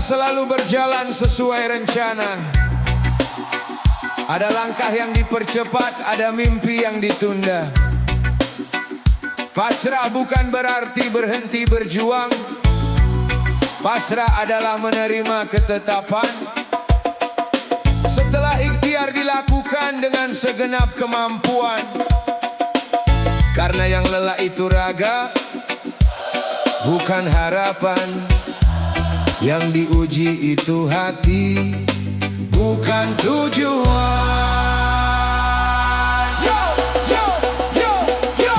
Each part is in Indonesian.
selalu berjalan sesuai rencana. Ada langkah yang dipercepat, ada mimpi yang ditunda. Pasrah bukan berarti berhenti berjuang. Pasrah adalah menerima ketetapan. Setelah ikhtiar dilakukan dengan segenap kemampuan. Karena yang lelah itu raga, bukan harapan. Yang diuji itu hati, bukan tujuan. Yo, yo, yo, yo.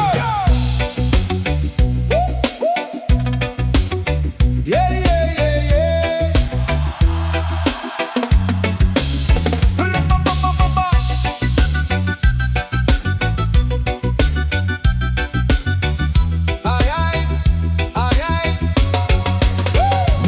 Yeah, yeah, yeah, yeah. Ay, ay, ay, ay.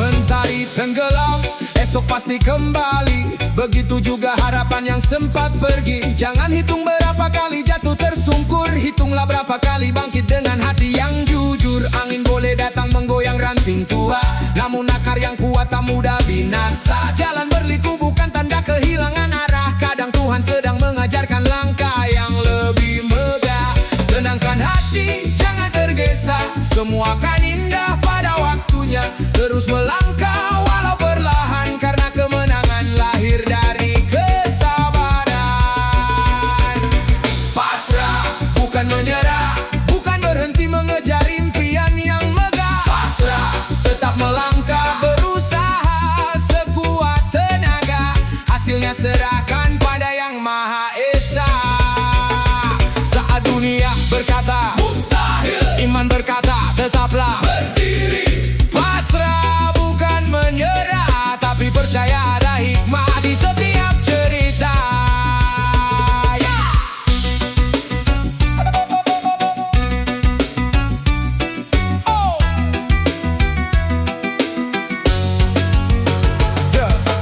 Mentari tenggelam, esok pasti kembali. Begitu juga harapan yang sempat pergi. Jangan hitung berapa kali jatuh tersungkur, hitunglah berapa kali bangkit dengan hati yang jujur. Angin boleh datang menggoyang ranting tua, namun akar yang kuat tak mudah binasa. Jalan berliku bukan tanda kehilangan arah. Kadang Tuhan sedang mengajarkan langkah yang lebih megah. Tenangkan hati, jangan tergesa. Semua akan indah pada waktunya. Terus melangkah walau perlahan, karena kemenangan lahir dari kesabaran. Pasrah bukan menyerah, bukan berhenti mengejar impian yang megah. Pasrah tetap melangkah, berusaha sekuat tenaga. Hasilnya serahkan pada Yang Maha Esa. Saat dunia berkata mustahil, iman berkata tetaplah berdiri. Pasrah bukan menyerah, tapi percaya ada hikmah di setiap cerita.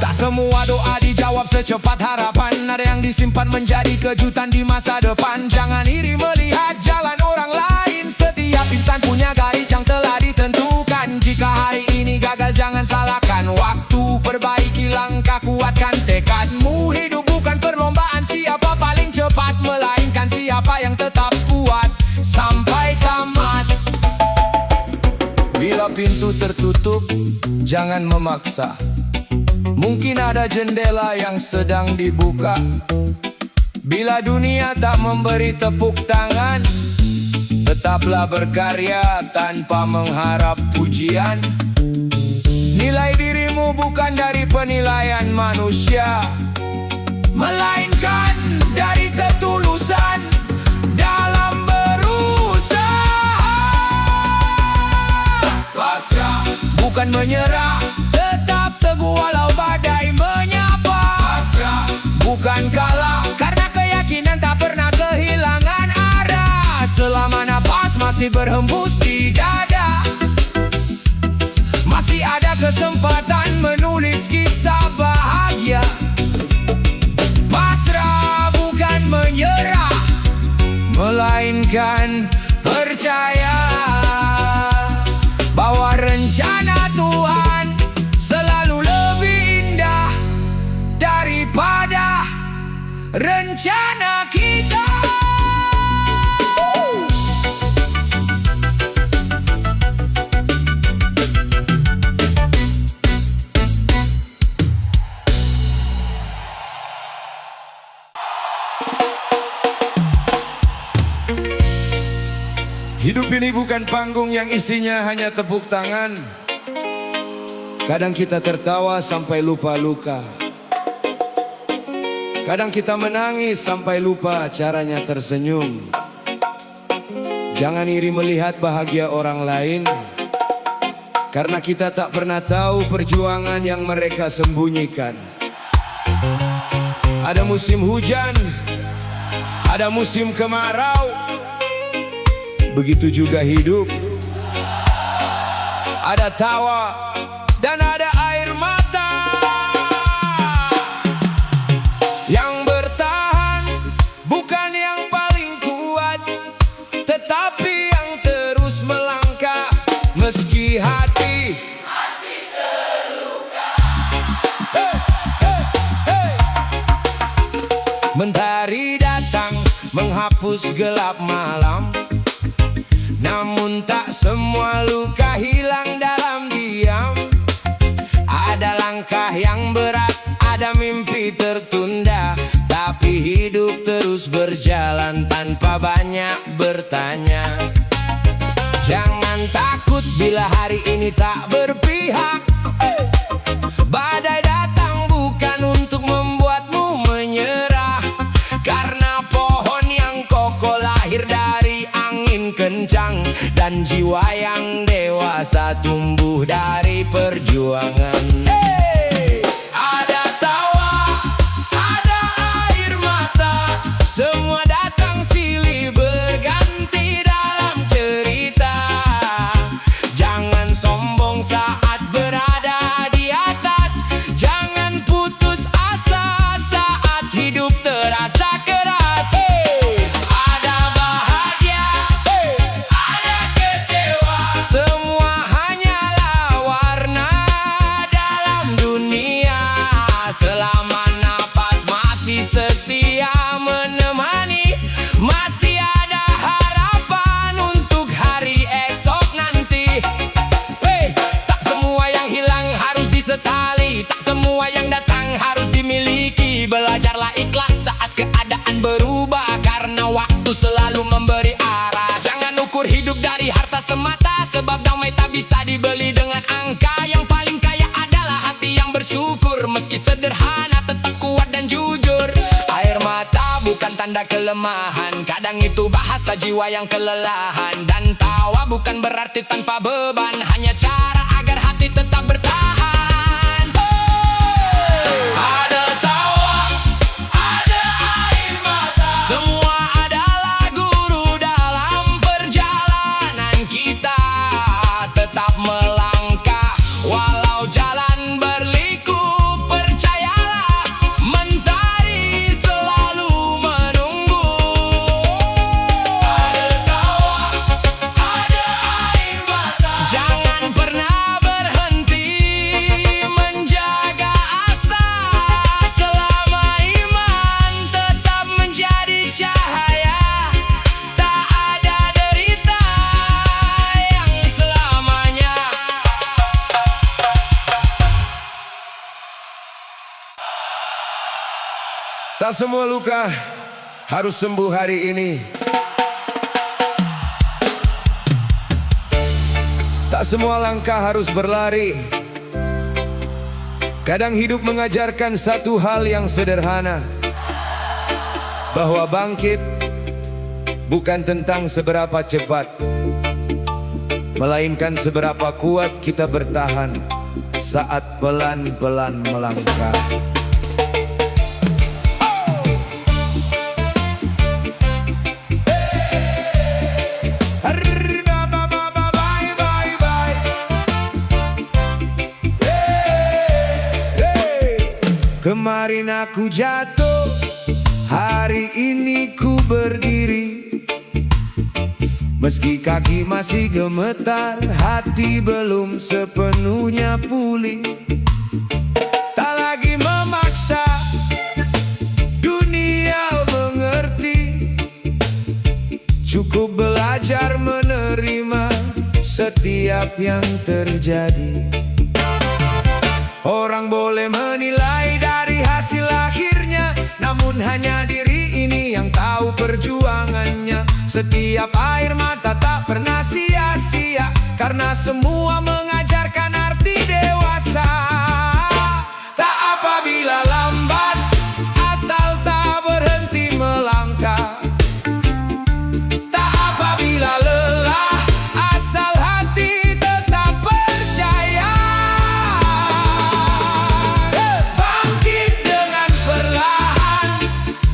Tak semua doa dijawab secepat harapan. Ada yang disimpan menjadi kejutan di masa depan. Jangan iri melihat jalan orang lain. Setiap insan punya garis yang telah ditentukan. Jika hari ini gagal jangan salahkan waktu. Perbaiki langkah, kuatkan tekadmu. Hidup bukan perlombaan siapa paling cepat, melainkan siapa yang tetap kuat sampai tamat. Bila pintu tertutup, jangan memaksa. Mungkin ada jendela yang sedang dibuka. Bila dunia tak memberi tepuk tangan, tetaplah berkarya tanpa mengharap pujian. Nilai dirimu bukan dari penilaian manusia, melainkan dari ketulusan dalam berusaha. Pasrah bukan menyerah, tetap teguh walau badai menyapa. Pasrah bukan kalah, karena keyakinan tak pernah kehilangan arah. Selama napas masih berhembus di dada, masih ada kesempatan menulis kisah bahagia. Pasrah bukan menyerah, melainkan percaya bahwa rencana Tuhan selalu lebih indah daripada rencana kita. Hidup ini bukan panggung yang isinya hanya tepuk tangan. Kadang kita tertawa sampai lupa luka. Kadang kita menangis sampai lupa caranya tersenyum. Jangan iri melihat bahagia orang lain, karena kita tak pernah tahu perjuangan yang mereka sembunyikan. Ada musim hujan, ada musim kemarau. Begitu juga hidup. Ada tawa dan ada air mata. Yang bertahan bukan yang paling kuat, tetapi yang terus melangkah meski hati masih terluka. terus gelap malam. Namun tak semua luka hilang dalam diam. Ada langkah yang berat, ada mimpi tertunda, tapi hidup terus berjalan tanpa banyak bertanya. Jangan takut bila hari ini tak berpihak. Badai datang bukan untuk membuatmu menyerah, karena pohon yang kokoh lahir dari angin kencang, dan jiwa yang dewasa tumbuh dari perjuangan. Ada tawa, ada air mata, semua datang silih berganti dalam cerita. Jangan sombong saat berada di atas, jangan putus asa saat hidup terasa keras. Ada bahagia, ada kecewa, semua hanyalah warna dalam dunia. Selama napas masih setia menemani, masih ada harapan untuk hari esok nanti. Tak semua yang hilang harus disesali, tak semua yang datang harus dimiliki. Belajarlah ikhlas saat keadaan berubah, karena waktu selalu memberi arah. Jangan ukur hidup dari harta semata, sebab damai tak bisa dibeli dengan angka. Yang paling kaya adalah hati yang bersyukur, meski sederhana tetap kuat dan jujur. Air mata bukan tanda kelemahan, kadang itu bahasa jiwa yang kelelahan. Dan tawa bukan berarti tanpa beban, hanya cara agar hati tetap bertahan. Ada tawa, ada air mata, semua adalah guru dalam perjalanan kita. Tetap melangkah walau jalan berliku, percayalah mentari selalu menunggu. Ada tawa, ada air mata, jangan pernah berhenti menjaga asa. Selama iman tetap menjadi cahaya, tak ada derita yang selamanya. Tak semua luka harus sembuh hari ini. Tak semua langkah harus berlari. Kadang hidup mengajarkan satu hal yang sederhana, bahwa bangkit bukan tentang seberapa cepat, melainkan seberapa kuat kita bertahan saat pelan-pelan melangkah. Kemarin aku jatuh, hari ini ku berdiri. Meski kaki masih gemetar, hati belum sepenuhnya pulih. Tak lagi memaksa, dunia mengerti. Cukup belajar menerima setiap yang terjadi. Orang boleh menilai dari hasil akhirnya, namun hanya diri ini yang tahu perjuangannya. Setiap air mata tak pernah sia-sia, karena semua mengajarkan arti dewasa. Tak apabila lambat, asal tak berhenti melangkah. Tak apabila lelah, asal hati tetap percaya. Bangkit dengan perlahan,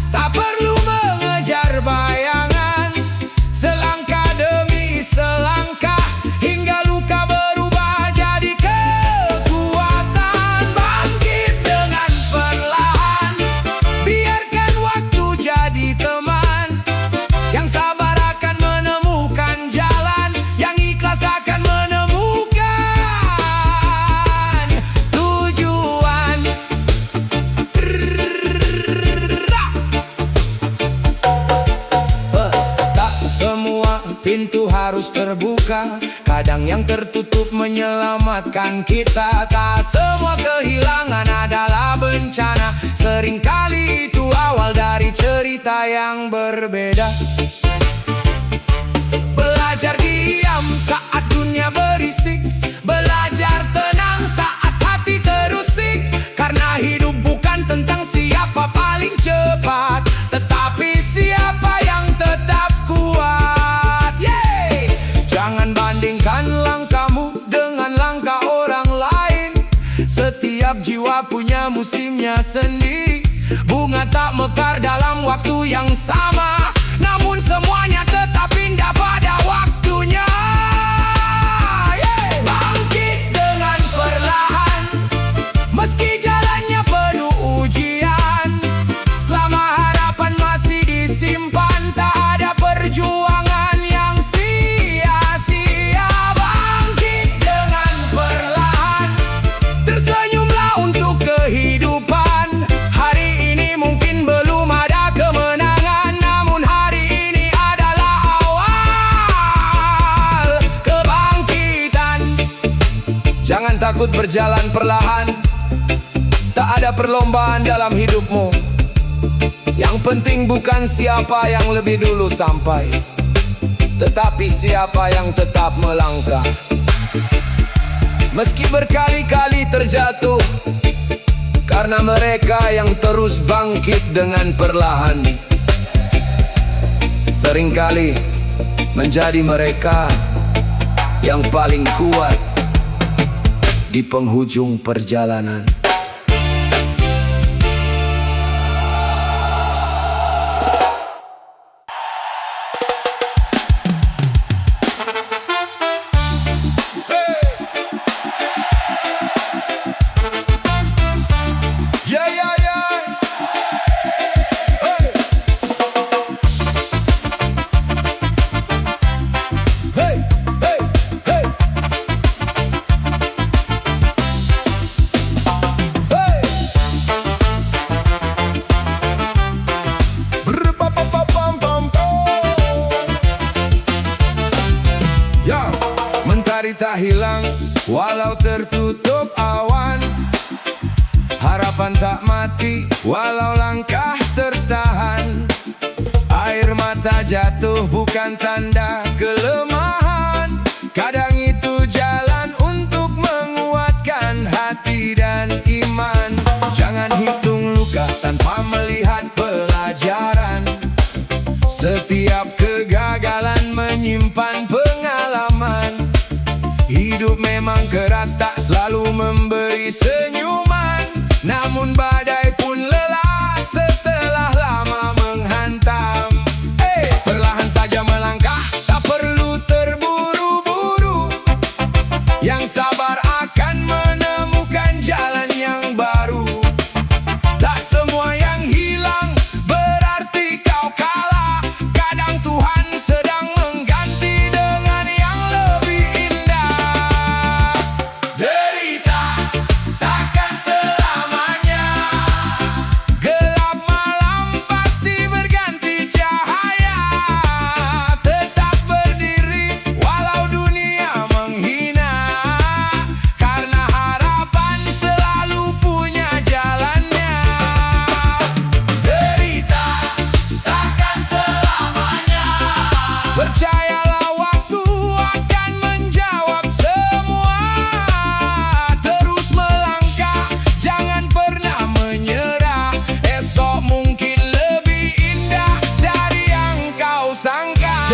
tak perlu mengejar bayangan. Selangkah demi selangkah, hingga luka berubah pintu harus terbuka. Kadang yang tertutup menyelamatkan kita. Tak semua kehilangan adalah bencana. Seringkali itu awal dari cerita yang berbeda. Belajar diam saat dunia berisik. Belajar tenang saat hati terusik. Karena hidup bukan tentang siapa paling cepat, tetapi siapa yang tetap kuat. Yeay! Jangan bandingkan langkahmu dengan langkah orang lain. Setiap jiwa punya musimnya sendiri. Bunga tak mekar dalam waktu yang sama, namun semuanya tetap indah pada waktunya. Yeay! Bangkit dengan perlahan, meski jalannya penuh ujian. Selama harapan masih disimpan, tak ada perjuangan yang sia-sia. Bangkit dengan perlahan, tersenyumlah untuk kehidupan. Hari ini mungkin belum ada kemenangan, namun hari ini adalah awal kebangkitan. Jangan takut berjalan perlahan. Tak ada perlombaan dalam hidupmu. Yang penting bukan siapa yang lebih dulu sampai, tetapi siapa yang tetap melangkah. Meski berkali-kali terjatuh, karena mereka yang terus bangkit dengan perlahan, seringkali menjadi mereka yang paling kuat di penghujung perjalanan. Mentari tak hilang walau tertutup awan. Harapan tak mati walau langkah tertahan. Air mata jatuh bukan tanda kelemahan. Kadang itu jalan untuk menguatkan hati dan iman. Jangan hitung luka tanpa melihat pelajaran. Setiap kegagalan menyimpan pengalaman. Hidup memang keras, tak selalu memberi senyuman. Namun badai pun lelah setelah lama menghantam. Perlahan saja melangkah, tak perlu terburu-buru. Yang sabar akan menemukan jalan yang baru. Tak semua yang hilang berarti kau kalah. Kadang Tuhan sedang mengganti dengan yang lebih indah. Derita takkan selamanya. Gelap malam pasti berganti cahaya. Tetap berdiri walau dunia menghina. Karena harapan selalu punya jalannya. Derita takkan selamanya. Percayalah waktu akan menjawab semua. Terus melangkah, jangan pernah menyerah. Esok mungkin lebih indah dari yang kau sangka.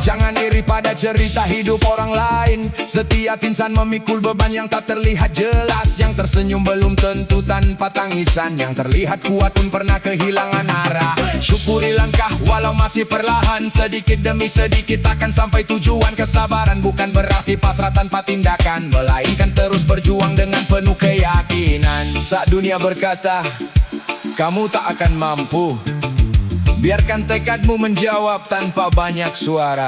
Jangan iri pada cerita hidup orang lain. Setiap insan memikul beban yang tak terlihat jelas. Yang tersenyum belum tentu tanpa tangisan. Yang terlihat kuat pun pernah kehilangan arah. Syukuri langkah walau masih perlahan. Sedikit demi sedikit akan sampai tujuan. Kesabaran bukan berarti pasrah tanpa tindakan, melainkan terus berjuang dengan penuh keyakinan. Saat dunia berkata kamu tak akan mampu, biarkan tekadmu menjawab tanpa banyak suara.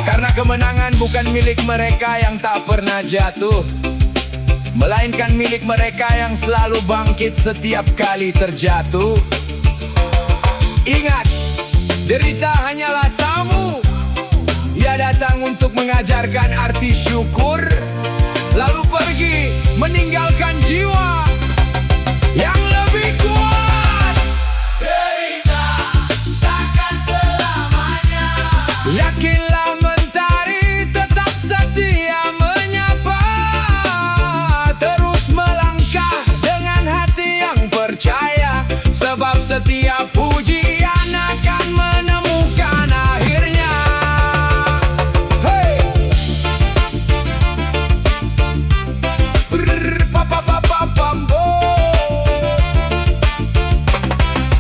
Karena kemenangan bukan milik mereka yang tak pernah jatuh, melainkan milik mereka yang selalu bangkit setiap kali terjatuh. Ingat, derita hanyalah tamu. mendengarkan arti syukur, lalu pergi meninggalkan jiwa yang lebih kuat. Derita takkan selamanya. Yakinlah mentari tetap setia menyapa, terus melangkah dengan hati yang percaya, sebab setiap pujian akan menemukan akhirnya. Hey! Papapapapambo.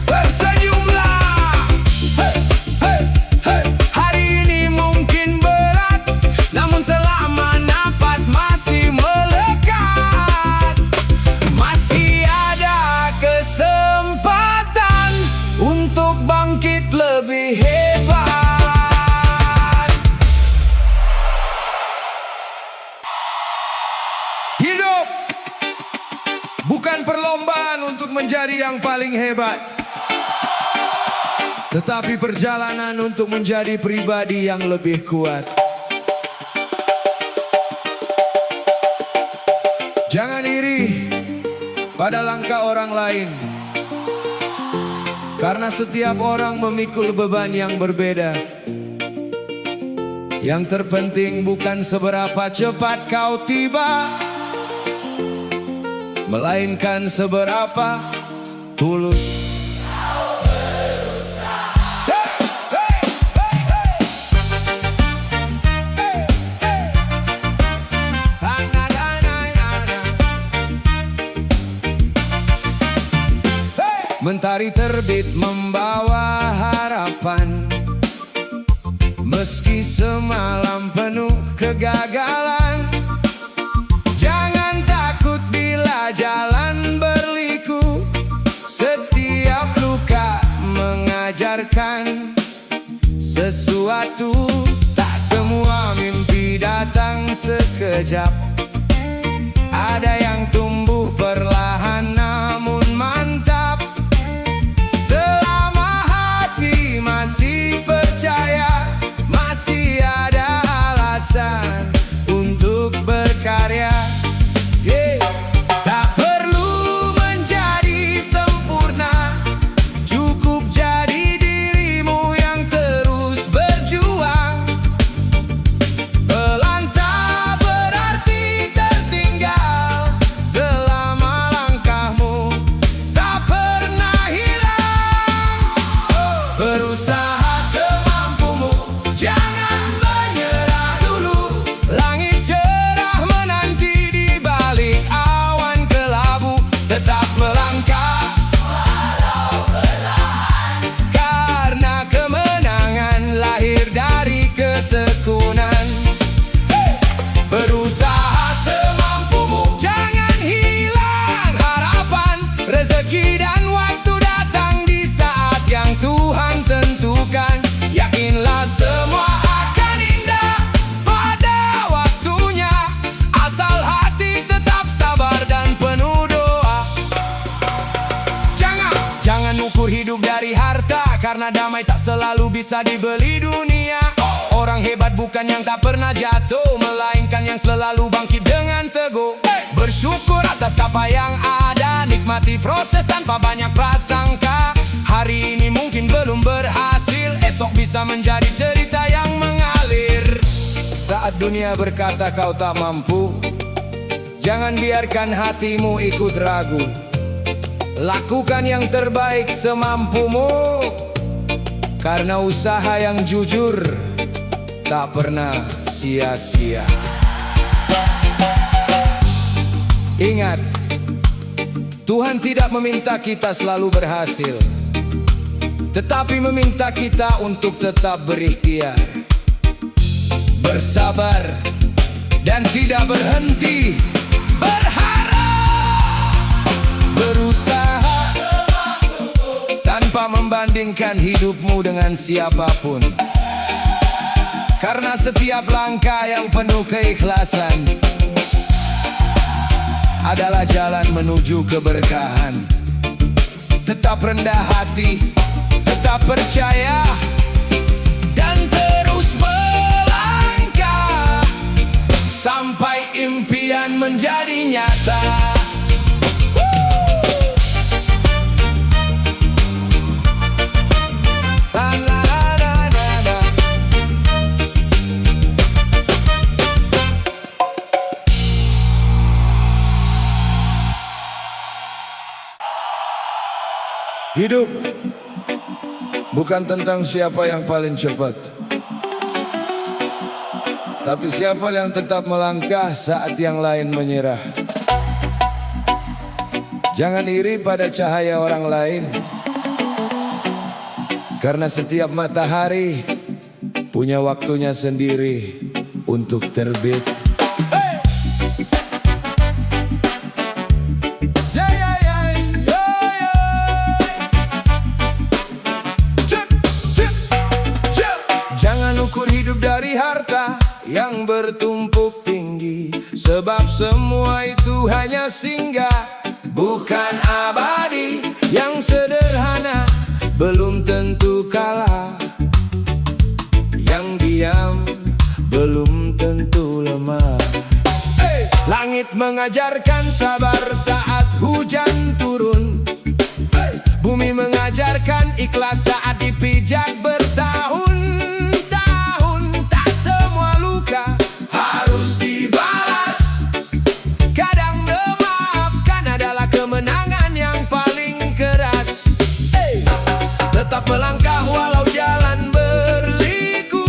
Tersenyumlah. Hey, hey, hey. Hari ini mungkin berat, namun selama napas masih melekat, masih ada kesempatan untuk bangkit lebih hebat. Hidup bukan perlombaan untuk menjadi yang paling hebat, tetapi perjalanan untuk menjadi pribadi yang lebih kuat. Jangan iri pada langkah orang lain, karena setiap orang memikul beban yang berbeda. Yang terpenting bukan seberapa cepat kau tiba, melainkan seberapa tulus. Mentari terbit membawa harapan, meski semalam penuh kegagalan. Jangan takut bila jalan berliku, setiap luka mengajarkan sesuatu. Tak semua mimpi datang sekejap, ada yang tumbuh perlahan namun mantap. Selama hati masih percaya, masih ada alasan untuk berkarya. Tak perlu menjadi sempurna, cukup jadi dirimu yang terus berjuang. Pelan tak berarti tertinggal, selama langkahmu tak pernah hilang. Berusaha semampumu, jangan menyerah dulu. Langit cerah menanti di balik awan kelabu. Tetap melangkah walau perlahan, karena kemenangan lahir dari ketekunan. Berusaha semampumu, jangan hilang harapan. Rezeki dan waktu datang di saat yang Tuhan tentukan. Yakinlah semua akan indah pada waktunya, asal hati tetap sabar dan penuh doa. Jangan ukur hidup dari harta, karena damai tak selalu bisa dibeli dunia. Orang hebat bukan yang tak pernah jatuh, melainkan yang selalu bangkit dengan teguh. Bersyukur atas apa yang ada, nikmati proses tanpa banyak prasangka. Hari ini mungkin belum berhasil, esok bisa menjadi cerita yang mengalir. Saat dunia berkata kau tak mampu, jangan biarkan hatimu ikut ragu. Lakukan yang terbaik semampumu, karena usaha yang jujur tak pernah sia-sia. Ingat, Tuhan tidak meminta kita selalu berhasil, tetapi meminta kita untuk tetap berikhtiar, bersabar, dan tidak berhenti berharap. Berusaha tanpa membandingkan hidupmu dengan siapapun, karena setiap langkah yang penuh keikhlasan adalah jalan menuju keberkahan. Tetap rendah hati, tetap percaya, dan terus melangkah. Hidup bukan tentang siapa yang paling cepat, tapi siapa yang tetap melangkah saat yang lain menyerah. Jangan iri pada cahaya orang lain, karena setiap matahari punya waktunya sendiri untuk terbit. Jangan ukur hidup dari harta yang bertumpuk tinggi, sebab semua itu hanya singgah, bukan abadi. Yang sederhana belum tentu kalah, yang diam belum tentu lemah. Langit mengajarkan sabar saat hujan turun, bumi mengajarkan ikhlas saat dipijak bertahun-tahun. Tak semua luka harus dibalas, kadang memaafkan adalah kemenangan yang paling keras. Tetap melangkah walau jalan berliku,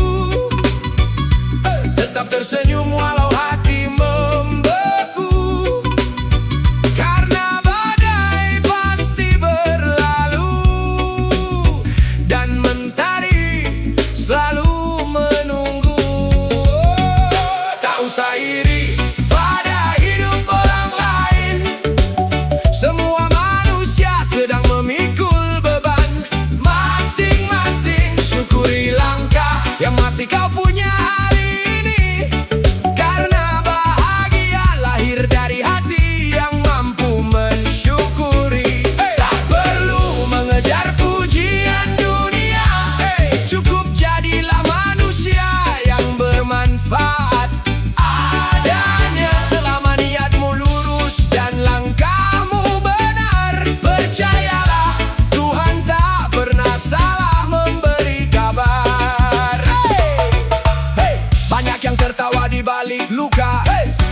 tetap tersenyum walau hati membeku, karena badai pasti berlalu dan mentari selalu menunggu. Tak usah iri pada hidup orang lain, semua manusia sedang memikul beban masing-masing. Syukuri langkah yang masih kau punya hari ini, karena bahagia lahir dari hati yang mampu mensyukuri. Tak perlu mengejar pujian dunia, cukup jadilah manusia yang bermanfaat adanya. Selama niatmu lurus dan langkahmu benar, percayalah Tuhan tak pernah salah memberi kabar. Banyak yang tertawa di balik luka,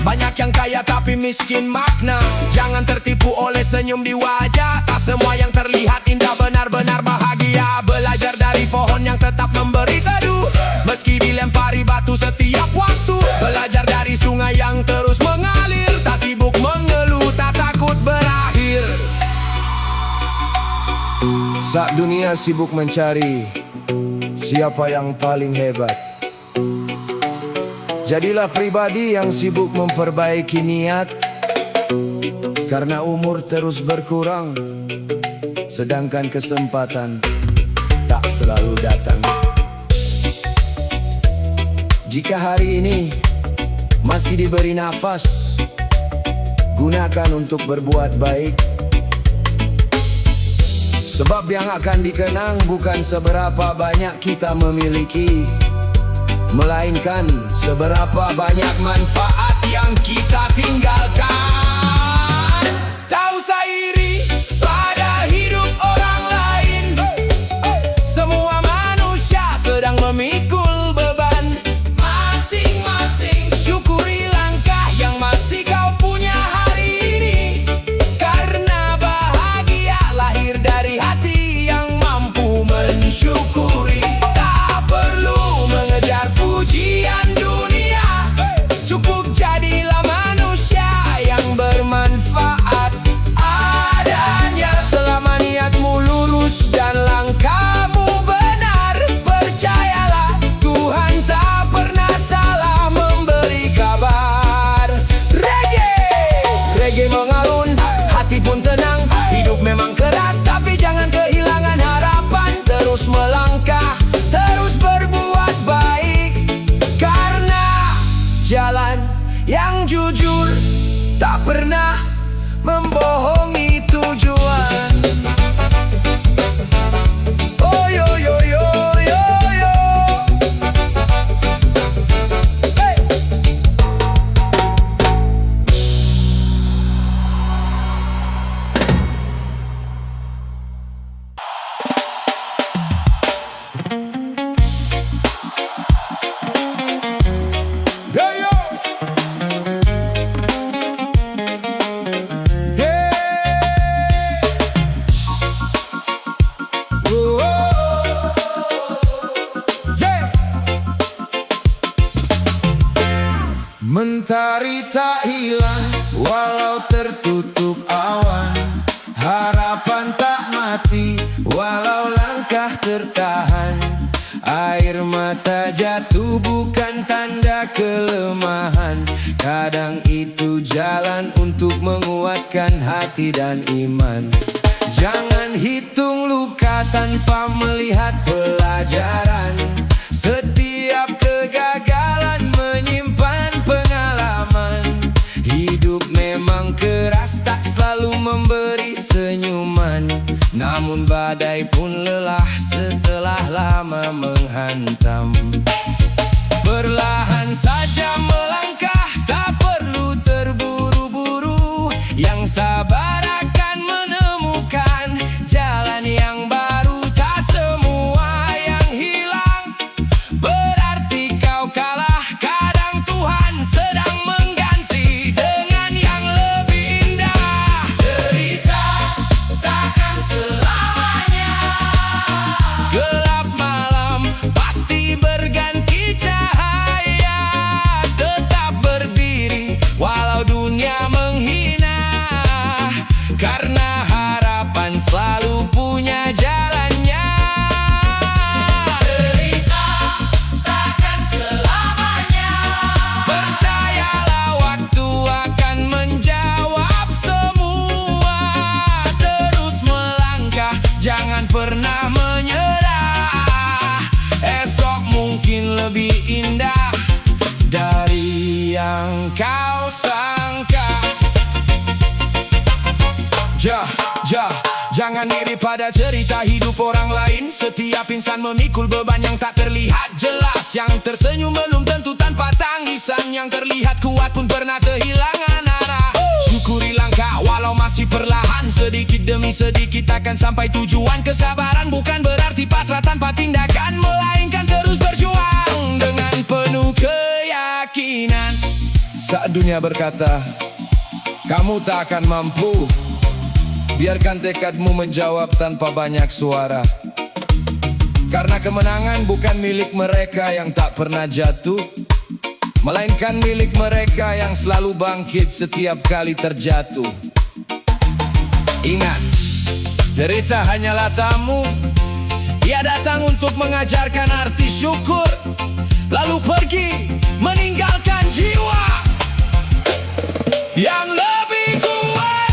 banyak yang kaya tapi miskin makna. Jangan tertipu oleh senyum di wajah, tak semua yang terlihat indah benar-benar bahagia. Belajar dari pohon yang tetap memberi teduh, meski dilempari batu setiap waktu. Belajar dari sungai yang terus mengalir, tak sibuk mengeluh, tak takut berakhir. Saat dunia sibuk mencari siapa yang paling hebat, jadilah pribadi yang sibuk memperbaiki niat, karena umur terus berkurang, sedangkan kesempatan tak selalu datang. Jika hari ini masih diberi nafas, gunakan untuk berbuat baik, sebab yang akan dikenang bukan seberapa banyak kita memiliki, melainkan seberapa banyak manfaat yang kita tinggalkan. Tak usah iri pada hidup orang lain, semua manusia sedang memikul beban masing-masing. Syukuri langkah yang masih kau punya hari ini, karena bahagia lahir dari hati yang mampu mensyukuri. Tak perlu mengejar pujian dunia, cukup jadilah manusia yang Mentari tak hilang walau tertutup awan, harapan tak mati walau langkah tertahan. Air mata jatuh bukan tanda kelemahan, kadang itu jalan untuk menguatkan hati dan iman. Jangan hitung luka tanpa melihat pelajaran. Setiap kegagalan menyimpan pengalaman. Hidup memang keras, tak selalu memberi senyuman. Namun badai pun lelah setelah lama menghantam. Perlahan saja melangkah, tak perlu terburu-buru. Yang sabar akan menemukan jalan yang baru. Tak semua yang hilang berarti kau kalah. Kadang Tuhan sedang mengganti dengan yang lebih indah. Derita takkan selamanya, gelap malam pasti berganti cahaya. Tetap berdiri walau dunia menghina, karena harapan selalu punya jalannya. Derita takkan selamanya, percayalah waktu akan menjawab semua. Terus melangkah, jangan pernah menyerah. Esok mungkin lebih indah dari yang kau sangka. Jangan iri pada cerita hidup orang lain. Setiap insan memikul beban yang tak terlihat jelas. Yang tersenyum belum tentu tanpa tangisan. Yang terlihat kuat pun pernah kehilangan arah. Syukuri langkah walau masih perlahan. Sedikit demi sedikit akan sampai tujuan. Kesabaran bukan berarti pasrah tanpa tindakan, melainkan terus berjuang dengan penuh keyakinan. Saat dunia berkata kamu tak akan mampu, biarkan tekadmu menjawab tanpa banyak suara. Karena kemenangan bukan milik mereka yang tak pernah jatuh, melainkan milik mereka yang selalu bangkit setiap kali terjatuh. Ingat, derita hanyalah tamu. Ia datang untuk mengajarkan arti syukur, lalu pergi meninggalkan jiwa yang lebih kuat.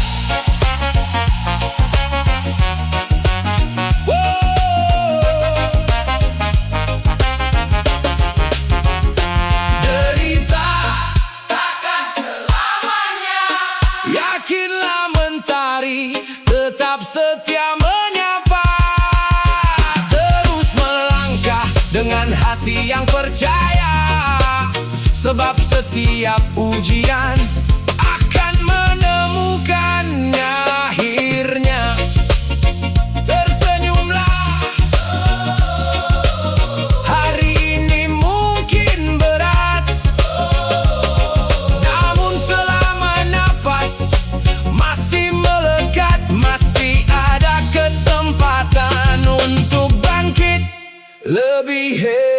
Derita takkan selamanya, yakinlah mentari tetap setia menyapa. Terus melangkah dengan hati yang percaya, sebab setiap ujian akan menemukannya akhirnya. Tersenyumlah, hari ini mungkin berat, namun selama napas masih melekat, masih ada kesempatan untuk bangkit lebih hebat.